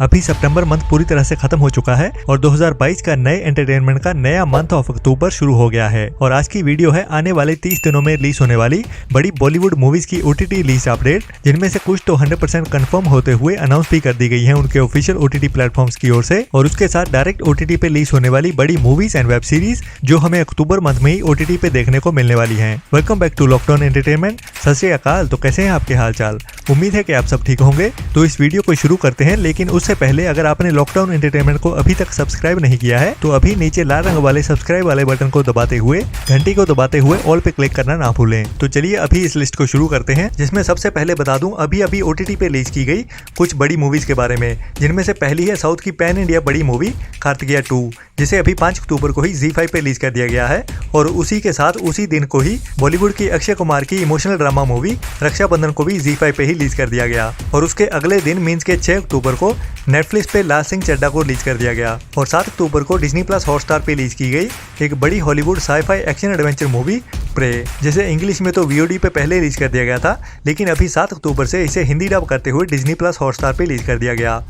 अभी सितंबर मंथ पूरी तरह से खत्म हो चुका है और 2022 का नए एंटरटेनमेंट का नया मंथ ऑफ अक्टूबर शुरू हो गया है। और आज की वीडियो है आने वाले 30 दिनों में रिलीज होने वाली बड़ी बॉलीवुड मूवीज की OTT रिलीज अपडेट, जिनमें से कुछ तो 100% कंफर्म होते हुए अनाउंस भी कर दी गई है उनके ऑफिशियल OTT प्लेटफॉर्म्स की ओर से, और उसके साथ डायरेक्ट OTT पे रिलीज होने वाली बड़ी मूवीज एंड वेब सीरीज जो हमें अक्टूबर मंथ में ही OTT पे देखने को मिलने वाली है। Welcome back to lockdown entertainment. Sat Shri अकाल। तो कैसे हैं आपके हाल चाल? उम्मीद है कि आप सब ठीक होंगे। तो इस वीडियो को शुरू करते हैं, लेकिन उससे पहले अगर आपने लॉकडाउन एंटरटेनमेंट को अभी तक सब्सक्राइब नहीं किया है तो अभी नीचे लाल रंग वाले सब्सक्राइब वाले बटन को दबाते हुए घंटी को दबाते हुए ऑल पे क्लिक करना ना भूलें। तो चलिए अभी इस लिस्ट को शुरू करते हैं, जिसमें सबसे पहले बता दूं अभी अभी OTT पे रिलीज की गई कुछ बड़ी मूवीज के बारे में, जिनमें से पहली है साउथ की पैन इंडिया बड़ी मूवी कार्तिकेय 2, जिसे अभी 5 अक्टूबर को ही ZEE5 पे रिलीज कर दिया गया है। और उसी के साथ उसी दिन को ही बॉलीवुड की अक्षय कुमार की इमोशनल ड्रामा मूवी रक्षाबंधन को भी ZEE5 पे ही रिलीज कर दिया गया। और उसके अगले दिन मींस के 6 अक्टूबर को नेटफ्लिक्स पे लाल सिंह चड्ढा को रिलीज कर दिया गया। और 7 अक्टूबर को Disney+ हॉटस्टार पे रिलीज की गई एक बड़ी Hollywood sci fi action adventure movie Prey, जिसे इंग्लिश में तो VOD पे पहले रिलीज कर दिया गया था, लेकिन अभी 7 अक्टूबर से इसे हिंदी डब करते हुए Disney+ हॉटस्टार पे रिलीज कर दिया गया।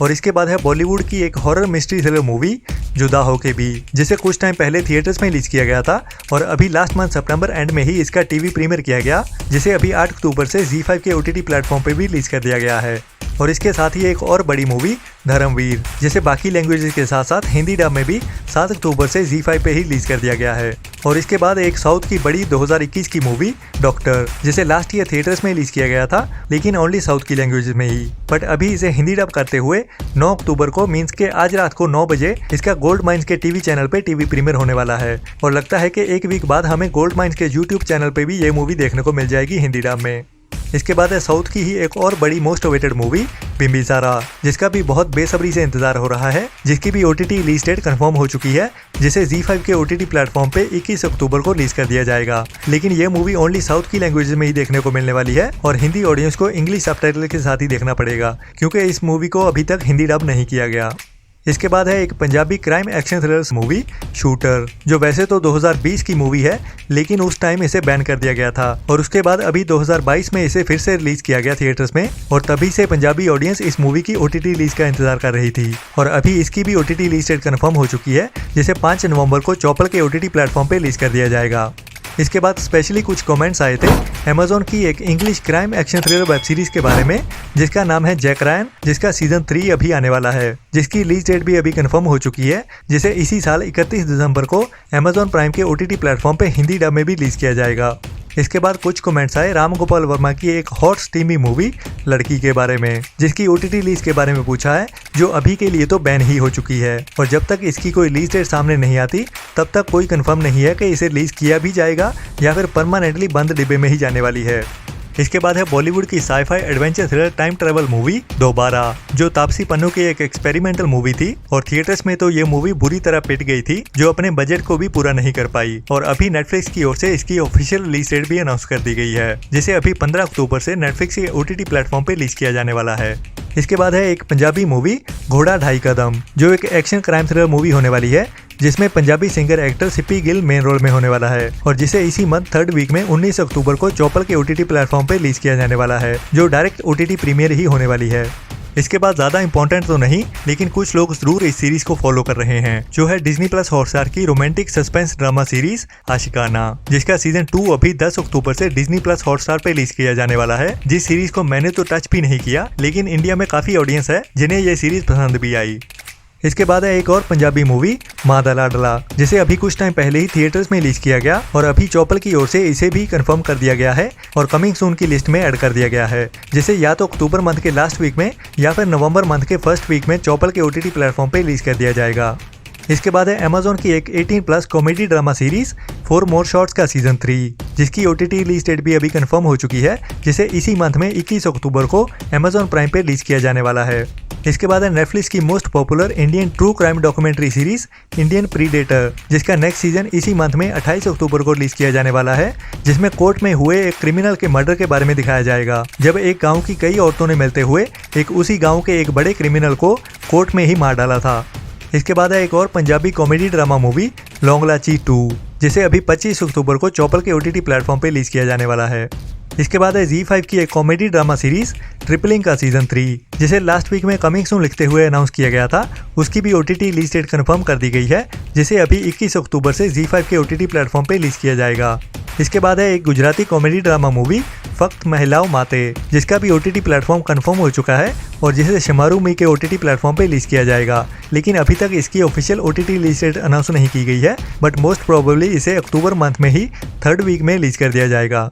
और इसके बाद है बॉलीवुड की एक हॉरर मिस्ट्री थ्रिलर मूवी जुदा हो के भी, जिसे कुछ टाइम पहले थिएटर्स में रिलीज किया गया था और अभी लास्ट मंथ सितंबर एंड में ही इसका टीवी प्रीमियर किया गया, जिसे अभी 8 अक्टूबर से ZEE5 के OTT प्लेटफॉर्म पे भी रिलीज कर दिया गया है। और इसके साथ ही एक और बड़ी मूवी धर्मवीर, जिसे बाकी लैंग्वेजेस के साथ साथ हिंदी डब में भी 7 अक्टूबर से ZEE5 पे ही रिलीज कर दिया गया है। और इसके बाद एक साउथ की बड़ी 2021 की मूवी डॉक्टर, जिसे लास्ट ईयर थिएटर्स में रिलीज किया गया था, लेकिन ओनली साउथ की लैंग्वेज में ही, बट अभी इसे हिंदी डब करते हुए 9 अक्टूबर को मींस के आज रात को 9 बजे इसका गोल्ड माइंस के टीवी चैनल पे टीवी प्रीमियर होने वाला है। और लगता है कि एक वीक बाद हमें गोल्ड माइंस के YouTube चैनल पे भी ये मूवी देखने को मिल जाएगी हिंदी डब में। इसके बाद है साउथ की ही एक और बड़ी मोस्ट अवेटेड मूवी बिम्बिसारा, जिसका भी बहुत बेसब्री से इंतजार हो रहा है, जिसकी भी OTT रिलीज डेट कंफर्म हो चुकी है, जिसे ZEE5 के OTT प्लेटफॉर्म पे 21 अक्टूबर को रिलीज कर दिया जाएगा। लेकिन ये मूवी ओनली साउथ की लैंग्वेज में ही देखने को मिलने वाली है और हिंदी ऑडियंस को इंग्लिश सबटाइटल के साथ ही देखना पड़ेगा, क्योंकि इस मूवी को अभी तक हिंदी डब नहीं किया गया। इसके बाद है एक Punjabi crime action thriller movie shooter, जो वैसे तो 2020 की मूवी है, लेकिन उस टाइम इसे बैन कर दिया गया था। और उसके बाद अभी 2022 में इसे फिर से रिलीज किया गया थिएटर्स में, और तभी से पंजाबी ऑडियंस इस मूवी की OTT रिलीज का इंतजार कर रही थी। और अभी इसकी भी OTT रिलीज डेट कंफर्म हो चुकी है, जिसे 5 नवंबर को चौपल के OTT प्लेटफॉर्म पे रिलीज कर दिया जाएगा। इसके बाद स्पेशली कुछ कमेंट्स आए थे Amazon की एक English crime action thriller web series के बारे में, जिसका नाम है जैक रायन, जिसका सीजन 3 अभी आने वाला है, जिसकी रिलीज डेट भी अभी कंफर्म हो चुकी है, जिसे इसी साल 31 दिसंबर को Amazon प्राइम के OTT प्लेटफॉर्म पे हिंदी डब में भी रिलीज किया जाएगा। इसके बाद कुछ कमेंट्स आए राम गोपाल वर्मा की एक हॉट स्टीमी मूवी लड़की के बारे में, जिसकी OTT रिलीज के बारे में पूछा है, जो अभी के लिए तो बैन ही हो चुकी है। और जब तक इसकी कोई रिलीज डेट सामने नहीं आती तब तक कोई कंफर्म नहीं है कि इसे रिलीज किया भी जाएगा या फिर परमानेंटली बंद डिब्बे में ही जाने वाली है। इसके बाद है बॉलीवुड की sci-fi adventure thriller time travel movie दोबारा, जो तापसी पन्नू की एक एक्सपेरिमेंटल मूवी थी और थिएटर्स में तो ये मूवी बुरी तरह पिट गई थी, जो अपने बजट को भी पूरा नहीं कर पाई। और अभी नेटफ्लिक्स की ओर से इसकी ऑफिशियल रिलीज डेट भी अनाउंस कर दी गई है, जिसे अभी 15 अक्टूबर से नेटफ्लिक्स के OTT प्लेटफॉर्म पे रिलीज किया जाने वाला है। इसके बाद है एक पंजाबी मूवी घोड़ा ढाई कदम, जो एक एक्शन क्राइम थ्रिलर मूवी होने वाली है, जिसमें Punjabi singer actor Sippy Gill main role में होने वाला है, और जिसे इसी मंथ 3rd वीक में 19 अक्टूबर को चौपल के OTT प्लेटफॉर्म पे रिलीज किया जाने वाला है, जो डायरेक्ट OTT प्रीमियर ही होने वाली है। इसके बाद ज्यादा इंपॉर्टेंट तो नहीं, लेकिन कुछ लोग जरूर इस सीरीज को फॉलो कर रहे हैं, जो है Disney+ हॉटस्टार की रोमांटिक सस्पेंस ड्रामा सीरीज आशिकाना, जिसका सीजन 2 अभी 10 अक्टूबर से Disney+ हॉटस्टार पे रिलीज किया जाने वाला है। जिस सीरीज को मैंने तो टच भी नहीं किया, लेकिन इंडिया में काफी ऑडियंस है जिन्हें ये सीरीज पसंद भी आई। इसके बाद है एक और पंजाबी मूवी माँ दा लाडला, जिसे अभी कुछ टाइम पहले ही थिएटर्स में रिलीज किया गया और अभी चौपल की ओर से इसे भी कंफर्म कर दिया गया है और कमिंग सून की लिस्ट में ऐड कर दिया गया है, जिसे या तो अक्टूबर मंथ के लास्ट वीक में या फिर नवंबर मंथ के फर्स्ट वीक में चौपल के OTT प्लेटफॉर्म पे रिलीज कर दिया जाएगा। इसके बाद है Amazon की एक 18+ कॉमेडी ड्रामा सीरीज 4 मोर शॉट्स का सीजन 3, जिसकी OTT रिलीज डेट भी अभी कंफर्म हो चुकी है, जिसे इसी मंथ में 21 अक्टूबर को Amazon प्राइम पे रिलीज किया जाने वाला है। इसके बाद है नेटफ्लिक्स की most popular Indian true crime documentary series Indian predator, जिसका नेक्स्ट सीजन इसी मंथ में 28 अक्टूबर को रिलीज किया जाने वाला है, जिसमें कोर्ट में हुए एक क्रिमिनल के मर्डर के बारे में दिखाया जाएगा, जब एक गाँव की कई औरतों ने मिलते हुए एक उसी गाँव के एक बड़े क्रिमिनल को कोर्ट में ही मार डाला था। इसके बाद है एक और पंजाबी कॉमेडी ड्रामा मूवी लौंग लाची 2, जिसे अभी 25 अक्टूबर को चौपल के OTT प्लेटफॉर्म पे रिलीज किया जाने वाला है। इसके बाद है ZEE5 की एक कॉमेडी ड्रामा सीरीज ट्रिपलिंग का सीजन 3, जिसे लास्ट वीक में कमिंग सून लिखते हुए अनाउंस किया गया था। उसकी भी OTT रिलीज डेट कंफर्म कर दी गई है, जिसे अभी 21 अक्टूबर से ZEE5 के OTT प्लेटफॉर्म पे रिलीज किया जाएगा। इसके बाद है एक गुजराती कॉमेडी ड्रामा मूवी फक्त महिलाओं माते, जिसका भी OTT प्लेटफॉर्म कंफर्म हो चुका है और जिसे शमारू मी के OTT प्लेटफॉर्म पे रिलीज किया जाएगा। लेकिन अभी तक इसकी official OTT release date announce नहीं की गई है, बट मोस्ट प्रोबेबली इसे अक्टूबर मंथ में ही 3rd वीक में रिलीज कर दिया जाएगा।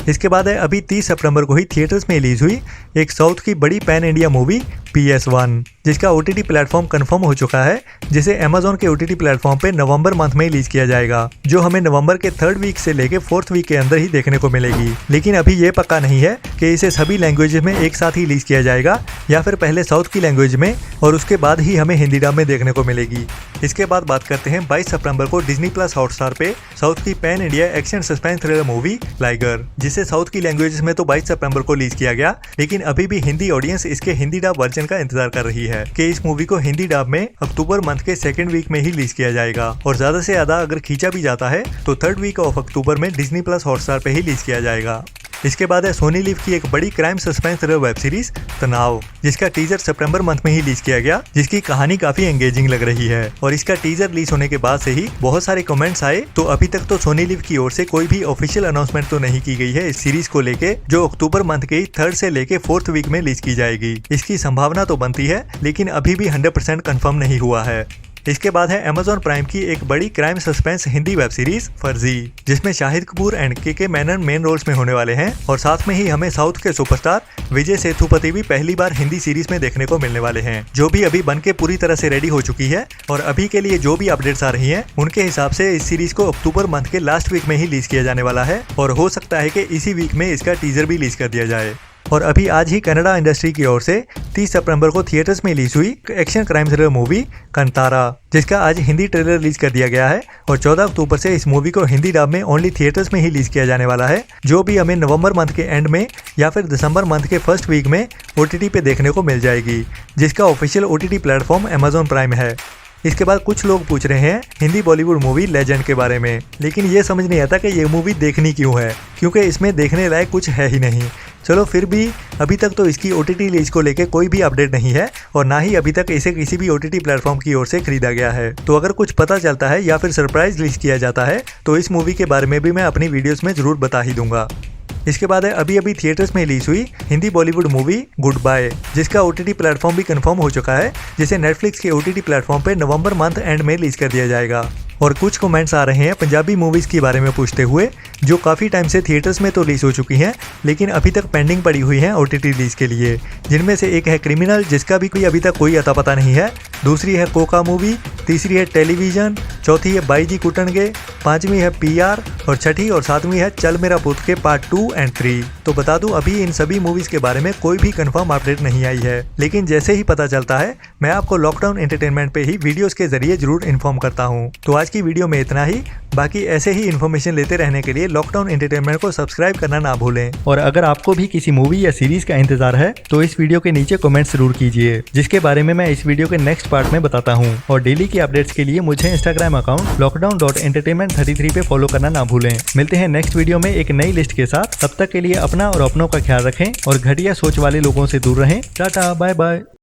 इसके बाद है अभी 30 सितंबर को ही थिएटर्स में रिलीज हुई एक साउथ की बड़ी पैन इंडिया मूवी PS1, जिसका OTT प्लेटफॉर्म कंफर्म हो चुका है, जिसे Amazon के OTT प्लेटफॉर्म पे नवंबर मंथ में रिलीज किया जाएगा, जो हमें नवंबर के 3rd वीक से लेके 4th वीक के अंदर ही देखने को मिलेगी। लेकिन अभी ये पक्का नहीं है कि इसे सभी लैंग्वेजेस में एक साथ ही रिलीज किया जाएगा या फिर पहले साउथ की लैंग्वेज में और उसके बाद ही हमें हिंदी डब में देखने को मिलेगी। इसके बाद बात करते हैं 22 सितंबर को Disney+ हॉटस्टार पे साउथ की pan India action suspense thriller movie liger, जिसे साउथ की लैंग्वेजेस में तो 22 सितंबर को रिलीज किया गया, लेकिन अभी भी हिंदी ऑडियंस इसके हिंदी डब वर्जन का इंतजार कर रही है कि इस मूवी को हिंदी डब में अक्टूबर मंथ के 2nd वीक में ही रिलीज किया जाएगा और ज्यादा से ज्यादा अगर खींचा भी जाता है तो 3rd वीक ऑफ अक्टूबर में Disney+ हॉटस्टार पे ही रिलीज किया जाएगा। इसके बाद है सोनी लिव की एक बड़ी crime suspense thriller web series तनाव, जिसका टीजर सितंबर मंथ में ही रिलीज किया गया, जिसकी कहानी काफी एंगेजिंग लग रही है और इसका टीजर रिलीज होने के बाद से ही बहुत सारे कमेंट्स आए। तो अभी तक तो सोनी लिव की ओर से कोई भी ऑफिशियल अनाउंसमेंट तो नहीं की गई है इस सीरीज को लेके, जो अक्टूबर मंथ के 3rd से लेके 4th वीक में रिलीज की जाएगी। इसकी संभावना तो बनती है, लेकिन अभी भी 100% कंफर्म नहीं हुआ है। इसके बाद है Amazon प्राइम की एक बड़ी crime suspense Hindi web series फर्जी, जिसमें शाहिद कपूर एंड के मेनन मेन रोल्स में होने वाले हैं और साथ में ही हमें साउथ के सुपरस्टार विजय सेतुपति भी पहली बार हिंदी सीरीज में देखने को मिलने वाले हैं, जो भी अभी बनके पूरी तरह से रेडी हो चुकी है। और अभी के लिए जो भी अपडेट्स आ रही हैं उनके हिसाब से इस सीरीज को अक्टूबर मंथ के लास्ट वीक में ही रिलीज किया जाने वाला है और हो सकता है कि इसी वीक में इसका टीजर भी रिलीज कर दिया जाए। और अभी आज ही कनाडा इंडस्ट्री की ओर से 30 सितंबर को थिएटर्स में रिलीज हुई action crime thriller movie Kantara, जिसका आज हिंदी ट्रेलर रिलीज कर दिया गया है और 14 अक्टूबर से इस मूवी को हिंदी डब में ओनली थिएटर्स में ही रिलीज किया जाने वाला है, जो भी हमें नवंबर मंथ के एंड में या फिर दिसंबर मंथ के 1st वीक में OTT पे देखने को मिल जाएगी, जिसका official OTT platform Amazon prime है। इसके बाद कुछ लोग पूछ रहे हैं हिंदी बॉलीवुड मूवी लेजेंड के बारे में, लेकिन ये समझ नहीं आता कि ये मूवी देखनी क्यों है, क्योंकि इसमें देखने लायक कुछ है ही नहीं। चलो फिर भी अभी तक तो इसकी OTT रिलीज को लेके कोई भी अपडेट नहीं है और ना ही अभी तक इसे किसी भी OTT प्लेटफॉर्म की ओर से खरीदा गया है। तो अगर कुछ पता चलता है या फिर सरप्राइज रिलीज किया जाता है तो इस मूवी के बारे में भी मैं अपनी वीडियोस में जरूर बता ही दूंगा। इसके बाद है अभी थिएटर्स में रिलीज हुई Hindi Bollywood movie Goodbye, जिसका OTT प्लेटफॉर्म भी कंफर्म हो चुका है, जिसे नेटफ्लिक्स के OTT प्लेटफॉर्म पे नवंबर मंथ एंड में रिलीज कर दिया जाएगा। और कुछ कमेंट्स आ रहे हैं पंजाबी मूवीज के बारे में पूछते हुए, जो काफ़ी टाइम से थिएटर्स में तो रिलीज हो चुकी हैं लेकिन अभी तक पेंडिंग पड़ी हुई हैं OTT रिलीज के लिए, जिनमें से एक है क्रिमिनल, जिसका भी कोई अभी तक कोई अता पता नहीं है, दूसरी है कोका मूवी, तीसरी है टेलीविजन, चौथी है बाईजी कुटनगे, पांचवी है PR और छठी और सातवीं है चल मेरा पुत के पार्ट 2 एंड 3। तो बता दूं अभी इन सभी मूवीज के बारे में कोई भी कंफर्म अपडेट नहीं आई है, लेकिन जैसे ही पता चलता है मैं आपको लॉकडाउन एंटरटेनमेंट पे ही वीडियोस के जरिए जरूर इन्फॉर्म करता हूँ। तो आज की वीडियो में इतना ही, बाकी ऐसे ही इन्फॉर्मेशन लेते रहने के लिए लॉकडाउन एंटरटेनमेंट को सब्सक्राइब करना ना भूलें। और अगर आपको भी किसी मूवी या सीरीज का इंतजार है तो इस वीडियो के नीचे कमेंट जरूर कीजिए, जिसके बारे में मैं इस वीडियो के नेक्स्ट पार्ट में बताता हूँ। और डेली की अपडेट्स के लिए मुझे इंस्टाग्राम अकाउंट lockdown.entertainment33 पे फॉलो करना ना भूलें। मिलते हैं नेक्स्ट वीडियो में एक नई लिस्ट के साथ, तब तक के लिए अपना और अपनों का ख्याल रखें और घटिया सोच वाले लोगों से दूर रहें। Tata bye bye.